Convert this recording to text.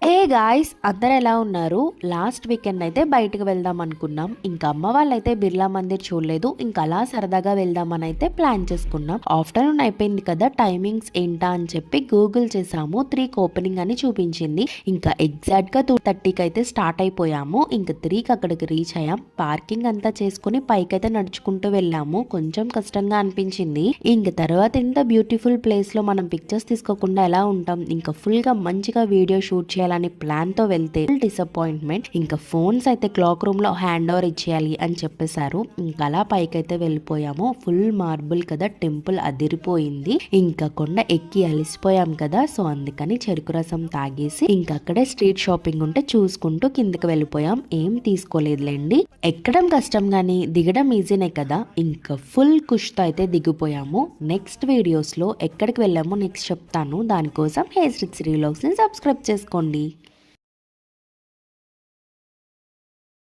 Hey guys, అందరు ఎలా ఉన్నారు? లాస్ట్ వీకెండ్ అయితే బయటకు వెళ్దాం అనుకున్నాం. ఇంకా అమ్మ వాళ్ళైతే బిర్లా మందిర్ చూడలేదు. ఇంకా అలా సరదాగా వెళ్దామని అయితే ప్లాన్ చేసుకున్నాం. ఆఫ్టర్నూన్ అయిపోయింది కదా, టైమింగ్స్ ఏంటా అని చెప్పి గూగుల్ చేసాము. 3కి ఓపెనింగ్ అని చూపించింది. ఇంకా ఎగ్జాక్ట్ గా 2:30కి అయితే స్టార్ట్ అయిపోయాము. ఇంకా 3కి అక్కడికి రీచ్ అయ్యాం. పార్కింగ్ అంతా చేసుకుని పైకైతే నడుచుకుంటూ వెళ్ళాము. కొంచెం కష్టంగా అనిపించింది. ఇంక తర్వాత ఇంత బ్యూటిఫుల్ ప్లేస్ లో మనం పిక్చర్స్ తీసుకోకుండా ఎలా ఉంటాం? ఇంకా ఫుల్ గా మంచిగా వీడియో షూట్ చేయాలని ప్లాన్ తో వెళ్తే డిసప్పాయింట్మెంట్. ఇంకా ఫోన్స్ అయితే క్లాక్ రూమ్ లో హ్యాండ్ ఓవర్ ఇచ్చేయాలి అని చెప్పేశారు. ఇంకా అలా పైకైతే వెళ్ళిపోయాము. ఫుల్ మార్బుల్ కదా, టెంపుల్ అదిరిపోయింది. ఇంకా కొండ ఎక్కి అలిసిపోయాం కదా, సో అందుకని చెరుకు రసం తాగేసి ఇంకా అక్కడే స్ట్రీట్ షాపింగ్ ఉంటే చూసుకుంటూ కిందకి వెళ్ళిపోయాం. ఏం తీసుకోలేదులేండి. ఎక్కడం కష్టం గానీ దిగడం ఈజీనే కదా. ఇంకా ఫుల్ కుష్తో అయితే దిగిపోయాము. నెక్స్ట్ వీడియోస్ లో ఎక్కడికి వెళ్ళామో నెక్స్ట్ చెప్తాను. దానికోసం హే శ్రీ వ్లాగ్స్ ని సబ్స్క్రైబ్ చేసుకోండి.